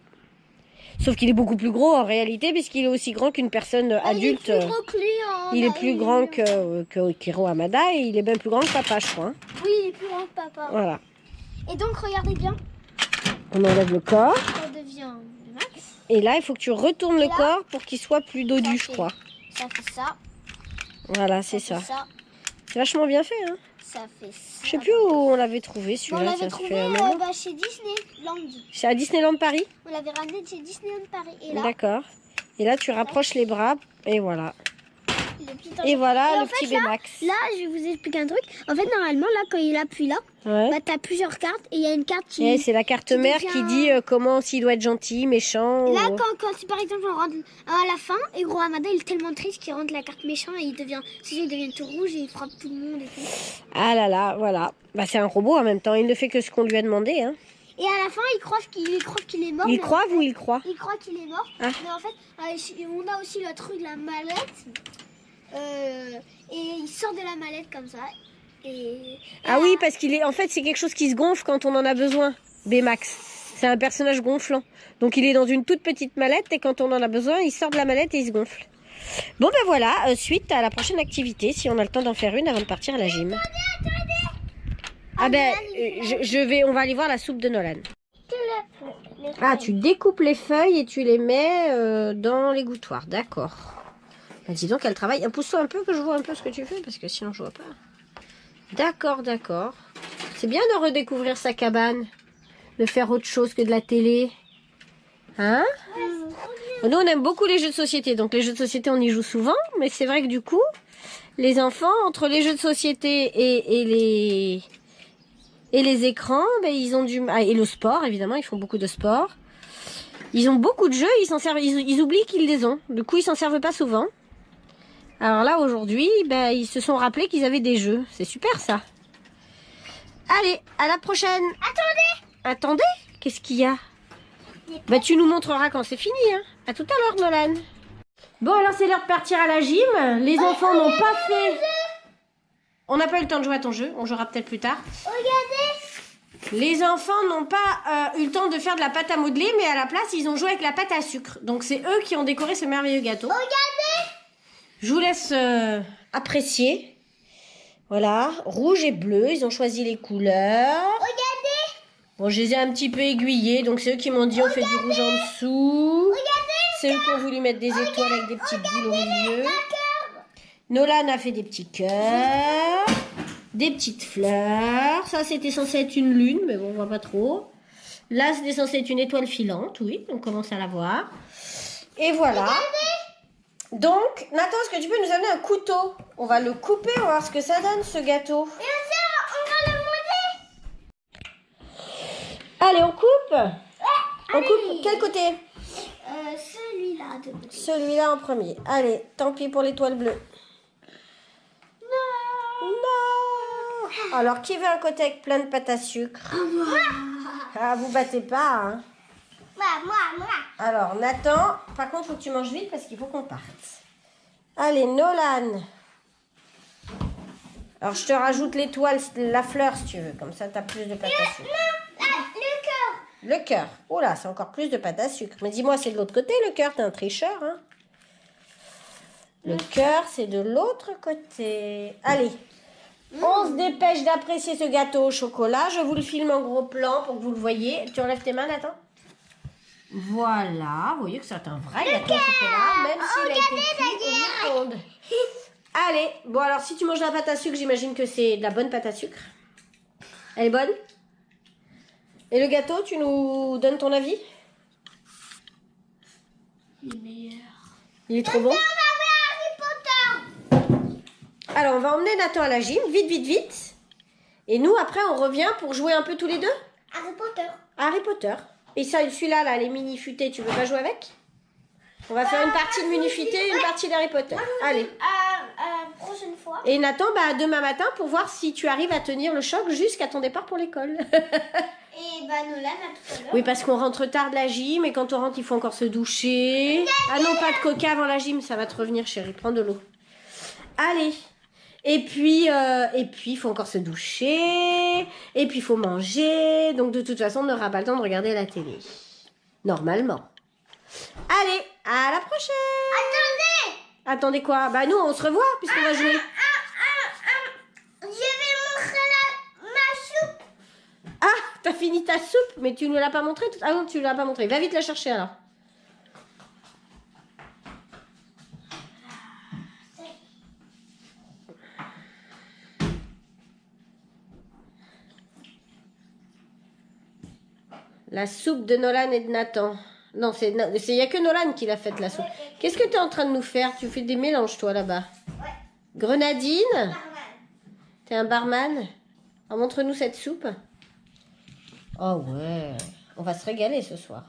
Sauf qu'il est beaucoup plus gros en réalité, puisqu'il est aussi grand qu'une personne adulte. Il est plus gros que lui. Il est plus grand que Hiro Hamada et il est bien plus grand que papa, je crois. Hein. Oui, il est plus grand que papa. Voilà. Et donc, regardez bien. On enlève le corps. Ça devient le max. Et là, il faut que tu retournes le corps pour qu'il soit plus dodu, je crois. Ça fait ça. Voilà, c'est ça. Fait ça. C'est vachement bien fait, hein. Ça fait ça. Je sais plus où on l'avait trouvé, On celui-là. l'avait Ça trouvé fait un moment. chez Disneyland. C'est à Disneyland Paris? On l'avait ramené de chez Disneyland Paris. Et là, D'accord. Et là, tu rapproches les bras, et voilà. le petit Et voilà Et en le fait, petit Baymax. Là, je vais vous expliquer un truc. En fait, normalement, là, quand il appuie là, Ouais. bah, t'as plusieurs cartes et il y a une carte qui... Et c'est la carte qui mère devient- qui dit comment s'il doit être gentil, méchant. Là, ou- quand par exemple, on rentre à la fin, et Gros Hamada, il est tellement triste qu'il rentre la carte méchant et il devient tout rouge et il frappe tout le monde et tout. Ah là là, voilà. Bah, c'est un robot en même temps. Il ne fait que ce qu'on lui a demandé. Hein. Et à la fin, il croit qu'il est mort. Il mais croit en fait, ou il croit? il croit qu'il est mort. Ah. Mais en fait, on a aussi le truc de la mallette. Et il sort de la mallette comme ça. Ah oui, parce qu'il est. En fait, c'est quelque chose qui se gonfle quand on en a besoin. Baymax. C'est un personnage gonflant. Donc il est dans une toute petite mallette et quand on en a besoin, il sort de la mallette et il se gonfle. Bon ben voilà, suite à la prochaine activité, si on a le temps d'en faire une avant de partir à la gym. Ah ben, on va aller voir la soupe de Nolan. Ah, tu découpes les feuilles et tu les mets dans l'égouttoir, d'accord. Bah, dis donc, elle travaille. Pousse-toi un peu que je vois un peu ce que tu fais, parce que sinon je vois pas. D'accord, d'accord. C'est bien de redécouvrir sa cabane, de faire autre chose que de la télé. Hein? Nous, on aime beaucoup les jeux de société, donc les jeux de société, on y joue souvent, mais c'est vrai que du coup, les enfants, entre les jeux de société et les écrans, ben, ils ont et le sport, évidemment, ils font beaucoup de sport. Ils ont beaucoup de jeux, ils s'en servent, ils oublient qu'ils les ont. Du coup, ils s'en servent pas souvent. Alors là, aujourd'hui, ben, ils se sont rappelés qu'ils avaient des jeux. C'est super, ça. Allez, à la prochaine. Attendez, qu'est-ce qu'il y a? Bah, tu nous montreras quand c'est fini, hein. À tout à l'heure, Nolan. Bon, alors c'est l'heure de partir à la gym. Les enfants n'ont pas fait... On n'a pas eu le temps de jouer à ton jeu. On jouera peut-être plus tard. Regardez. Les enfants n'ont pas eu le temps de faire de la pâte à modeler, mais à la place, ils ont joué avec la pâte à sucre. Donc, c'est eux qui ont décoré ce merveilleux gâteau. Regardez. Je vous laisse apprécier. Voilà, rouge et bleu. Ils ont choisi les couleurs. Regardez. Bon, je les ai un petit peu aiguillés. Donc, c'est eux qui m'ont dit on fait du rouge en dessous. C'est eux qui ont voulu mettre des étoiles avec des petites boules au milieu. Nolan a fait des petits cœurs. Des petites fleurs. Ça, c'était censé être une lune, mais bon, on voit pas trop. Là, c'était censé être une étoile filante. Oui, on commence à la voir. Et voilà. Donc, Nathan, est-ce que tu peux nous amener un couteau? On va le couper, on va voir ce que ça donne, ce gâteau. Et on va le monter. Allez, on coupe. On coupe quel côté? Celui-là. Celui-là en premier. Allez, tant pis pour l'étoile bleue. Non. Alors, qui veut un côté avec plein de pâte à sucre? Ah, vous battez pas, hein? Moi. Alors, Nathan, par contre, faut que tu manges vite parce qu'il faut qu'on parte. Allez, Nolan. Alors, je te rajoute l'étoile, la fleur, si tu veux. Comme ça, tu as plus de pâte à sucre. Le cœur. Le cœur. Oh là, c'est encore plus de pâte à sucre. Mais dis-moi, c'est de l'autre côté, le cœur. T'es un tricheur, hein. Le cœur, c'est de l'autre côté. Allez. On se dépêche d'apprécier ce gâteau au chocolat. Je vous le filme en gros plan pour que vous le voyez. Tu enlèves tes mains, Nathan? Voilà. Vous voyez que c'est un vrai gâteau au chocolat, même s'il a été cuit au micro-ondes. Allez. Bon, alors, si tu manges la pâte à sucre, j'imagine que c'est de la bonne pâte à sucre. Elle est bonne? Et le gâteau, tu nous donnes ton avis? Il est meilleur. Il est trop bon? Harry Potter. Alors, on va emmener Nathan à la gym. Vite, vite, vite. Et nous, après, on revient pour jouer un peu tous les deux? Harry Potter. Harry Potter. Et ça, celui-là, là, les mini-futés, tu veux pas jouer avec? On va faire une partie de mini-futés et une partie d'Harry Potter. Allez. Prochaine fois. Et Nathan, bah, demain matin pour voir si tu arrives à tenir le choc jusqu'à ton départ pour l'école. Et bah Nolan à tout à l'heure. Oui, parce qu'on rentre tard de la gym et quand on rentre, il faut encore se doucher. Ah non, pas de coca avant la gym, ça va te revenir, chérie. Prends de l'eau. Allez. Et puis, il faut encore se doucher. Et puis, il faut manger. Donc, de toute façon, on n'aura pas le temps de regarder la télé. Normalement. Allez, à la prochaine. Attendez. Attendez quoi? Bah, nous, on se revoit puisqu'on va jouer. Je vais montrer ma soupe. Ah, t'as fini ta soupe, mais tu ne l'as pas montré. Ah non, tu ne l'as pas montré. Va vite la chercher alors. La soupe de Nolan et de Nathan. Non, il n'y a que Nolan qui l'a faite, la soupe. Qu'est-ce que tu es en train de nous faire? Tu fais des mélanges, toi, là-bas. Ouais. Grenadine? T'es un barman? Alors, montre-nous cette soupe. Oh ouais, on va se régaler ce soir.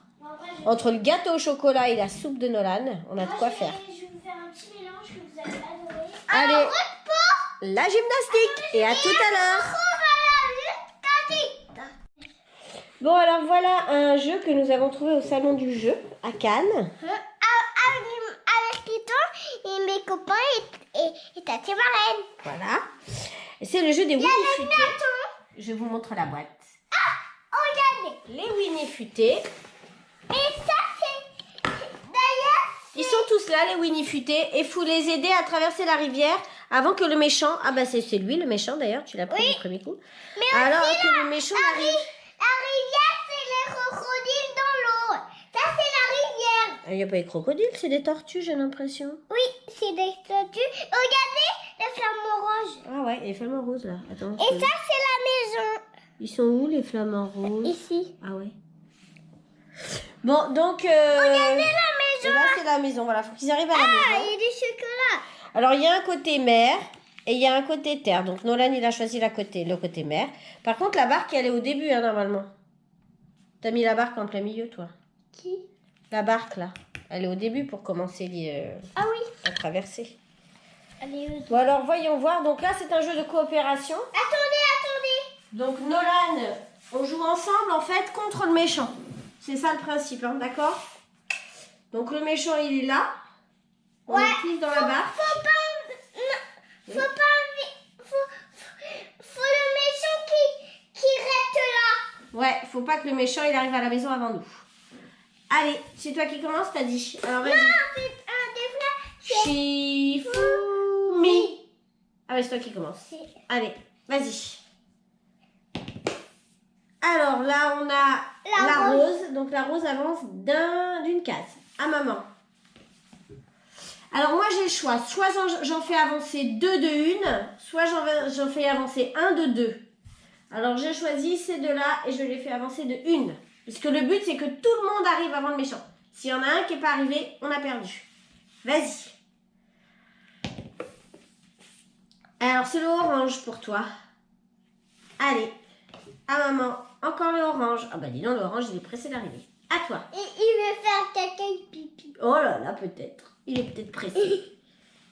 Entre le gâteau au chocolat et la soupe de Nolan, on a de quoi faire. Je vais vous faire un petit mélange que vous allez adorer. Allez, la gymnastique. Et à tout à l'heure. Bon, alors voilà un jeu que nous avons trouvé au salon du jeu à Cannes. Avec Titon et mes copains et ta marraine. Voilà. Et c'est le jeu des Winnie Futés. Je vous montre la boîte. Regardez. Les Winnie Futés. Et ça, c'est... D'ailleurs... Ils sont tous là, les Winnie Futés. Et il faut les aider à traverser la rivière avant que le méchant... Ah bah c'est lui le méchant d'ailleurs, tu l'as pris du premier coup. Mais alors aussi, que le méchant arrive... La rivière, c'est les crocodiles dans l'eau. Ça, c'est la rivière. Il n'y a pas des crocodiles, c'est des tortues, j'ai l'impression. Oui, c'est des statues. Regardez les flamants roses. Ah ouais, les flamants roses là. Attends. Et ça, c'est la maison. Ils sont où les flamants roses? Ici. Ah ouais. Bon, donc... Regardez la maison. Et là, c'est la maison. Voilà, faut qu'ils arrivent à la maison. Ah, il y a du chocolat. Alors, il y a un côté mer et il y a un côté terre. Donc, Nolan, il a choisi le côté mer. Par contre, la barque, elle est au début, hein, normalement. T'as mis la barque en plein milieu, toi. Qui? La barque, là. Elle est au début pour commencer Ah oui. à traverser. Allez, Bon, alors, voyons voir. Donc là, c'est un jeu de coopération. attendez. Donc, Nolan, on joue ensemble, en fait, contre le méchant. C'est ça le principe, hein, d'accord? Donc, le méchant, il est là. On est tous dans la barque. Faut le méchant qui reste là. Ouais, faut pas que le méchant, il arrive à la maison avant nous. Allez, c'est toi qui commence, t'as dit. Alors, vas-y. Non, c'est un des fleurs. Shifumi. Ah ouais, c'est toi qui commence. Allez, vas-y. Alors là, on a la rose. Donc la rose avance d'une case. À maman. Alors moi, j'ai le choix. Soit j'en fais avancer 2 de une, soit j'en fais avancer 1 de 2. Alors j'ai choisi ces deux-là et je les fais avancer de une. Puisque le but, c'est que tout le monde arrive avant le méchant. S'il y en a un qui n'est pas arrivé, on a perdu. Vas-y. Alors, c'est le orange pour toi. Allez. À maman. Encore le orange. Ah bah dis donc, le orange, il est pressé d'arriver. À toi. Et il veut faire caca et pipi. Oh là là, peut-être. Il est peut-être pressé.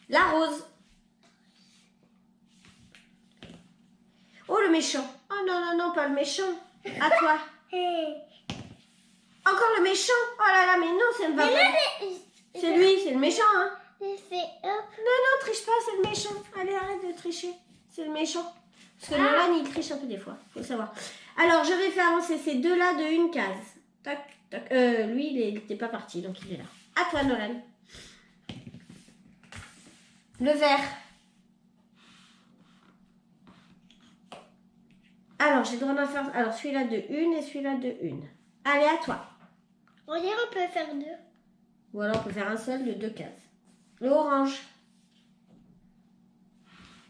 La rose. Oh, le méchant. Oh non, non, non, pas le méchant. À toi. Encore le méchant. Oh là là, mais non, ça ne va pas. C'est lui, c'est le méchant, hein. J'ai fait hop. Non, non, triche pas, c'est le méchant. Allez, arrête de tricher. C'est le méchant. Parce que Nolan, il triche un peu des fois, faut le savoir. Alors, je vais faire avancer ces deux-là de une case. Tac, tac. Lui, il n'était pas parti, donc il est là. À toi, Nolan. Le vert. Alors, j'ai le droit d'en faire... Alors, celui-là de une et celui-là de une. Allez, à toi. On dirait on peut faire 2. Ou alors, on peut faire un seul de 2 cases. Le orange.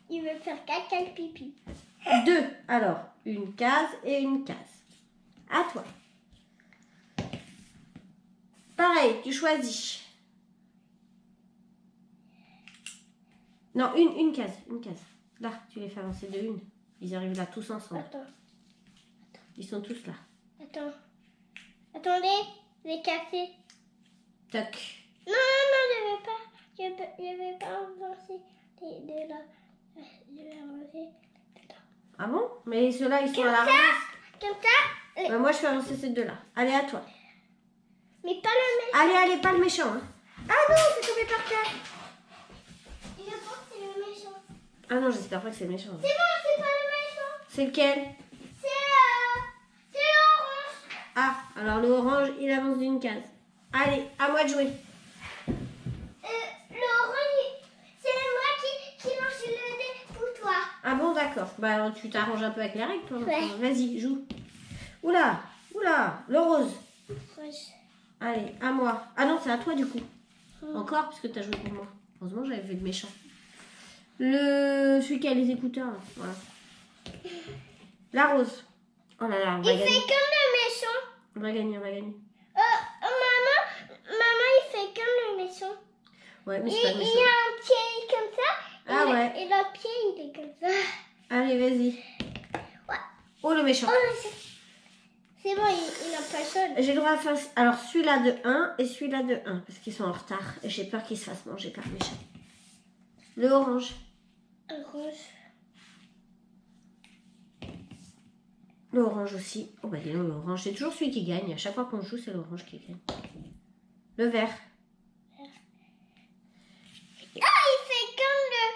Il veut faire caca et pipi. 2. Alors, une case et une case. À toi. Pareil, tu choisis. Non, une case, une case. Là, tu les fais avancer de une. Ils arrivent là tous ensemble. Attends. Ils sont tous là. Attends. Attendez, les cafés. Toc. Non, je vais pas avancer de là. Je vais avancer de là. Ah bon? Mais ceux-là, ils sont à la ramasse. Comme ça. Bah, moi, je fais avancer ces deux-là. Allez, à toi. Mais pas le méchant. Allez, pas le méchant. Hein. Ah non, c'est tombé par terre. Je pense que c'est le méchant. Ah non, j'espère pas que c'est le méchant. C'est bon, c'est pas le méchant. C'est lequel? C'est l'orange. Ah, alors le orange, il avance d'une case. Allez, à moi de jouer. L'orange, c'est moi qui lance le dé pour toi. Ah bon, d'accord. Bah, alors, tu t'arranges un peu avec les règles, toi. Ouais. Vas-y, joue. Oula, le rose. Rose. Allez, à moi. Ah non, c'est à toi du coup. Encore, parce que t'as joué pour moi. Heureusement, j'avais fait le méchant. Celui qui a les écouteurs, là. Voilà. La rose. Oh là là, on va Il gagner. fait comme le méchant. On va gagner. Maman, il fait comme le méchant. Ouais, mais Il c'est pas le y méchant. a un pied comme ça. Ah ouais. Et le pied, il est comme ça. Allez, vas-y. Ouais. Oh, le méchant. Oh, c'est bon, il n'a pas seul. J'ai le droit à faire... Alors, celui-là de 1 et celui-là de 1. Parce qu'ils sont en retard. Et j'ai peur qu'ils se fassent manger par le méchant. Le orange. Un rose. Le orange aussi. Oh bah dis donc, le orange, c'est toujours celui qui gagne. À chaque fois qu'on joue, c'est l'orange qui gagne. Le vert. Ah, il fait comme le...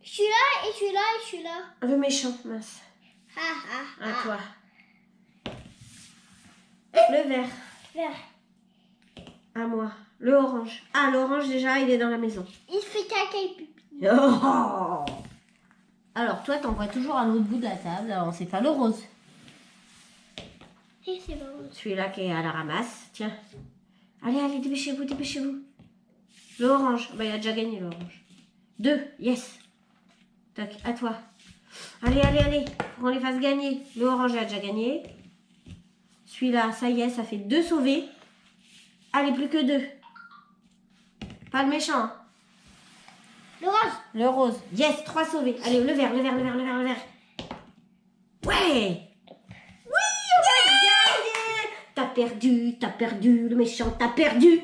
Celui-là et celui-là et celui-là. Le méchant, mince. À toi. Le vert. Vert. À moi. Le orange. Ah, l'orange, déjà, il est dans la maison. Il fait caca et pipi. Oh. Alors, toi, t'en vois toujours à l'autre bout de la table. Alors, on sait pas le rose. Et c'est bon. Celui-là qui est à la ramasse. Tiens. Allez, dépêchez-vous. Le orange. Bah, il a déjà gagné, l'orange. 2, yes. Tac, à toi. Allez. Faut qu'on les fasse gagner. Le orange a déjà gagné. Celui-là, ça y est, ça fait 2 sauvés. Allez, plus que 2. Pas le méchant. Hein. Le rose. Le rose. Yes, 3 sauvés. Allez, le vert. Ouais. Oui, on a gagné. T'as perdu. Le méchant, t'as perdu.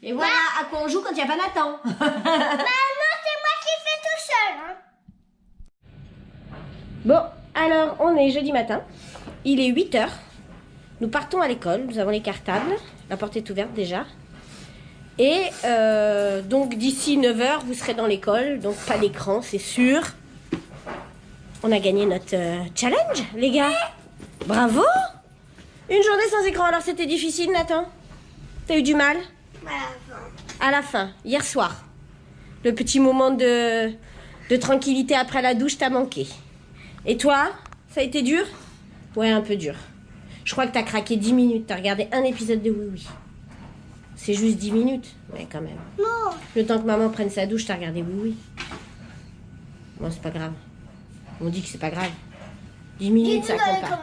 Et voilà à quoi on joue quand il n'y a pas Nathan. Non, c'est moi qui fais tout seul. Hein. Bon, alors on est jeudi matin. Il est 8h. Nous partons à l'école. Nous avons les cartables. La porte est ouverte déjà. Et donc d'ici 9h, vous serez dans l'école. Donc pas d'écran, c'est sûr. On a gagné notre challenge, les gars. Bravo. Une journée sans écran. Alors c'était difficile, Nathan? T'as eu du mal? À la fin, hier soir. Le petit moment de tranquillité après la douche t'a manqué. Et toi, ça a été dur? Ouais, un peu dur. Je crois que t'as craqué 10 minutes. T'as regardé un épisode de Oui Oui. C'est juste 10 minutes. Ouais, quand même. Non. Le temps que maman prenne sa douche, t'as regardé Oui Oui. Bon, c'est pas grave. On dit que c'est pas grave. 10 minutes, ça compte pas.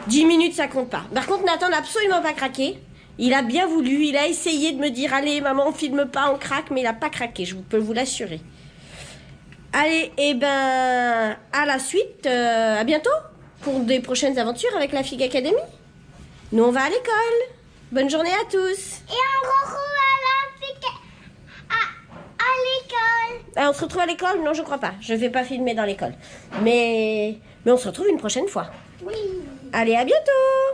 10 minutes, ça compte pas. Par contre, Nathan n'a absolument pas craqué. Il a bien voulu. Il a essayé de me dire, allez, maman, on filme pas, on craque. Mais il a pas craqué, je peux vous l'assurer. Allez, et ben, à la suite. À bientôt pour des prochaines aventures avec la Fig Academy. Nous, on va à l'école. Bonne journée à tous. Et on retrouve à l'école. Ah, on se retrouve à l'école? Non, je crois pas. Je vais pas filmer dans l'école. Mais on se retrouve une prochaine fois. Oui. Allez, à bientôt.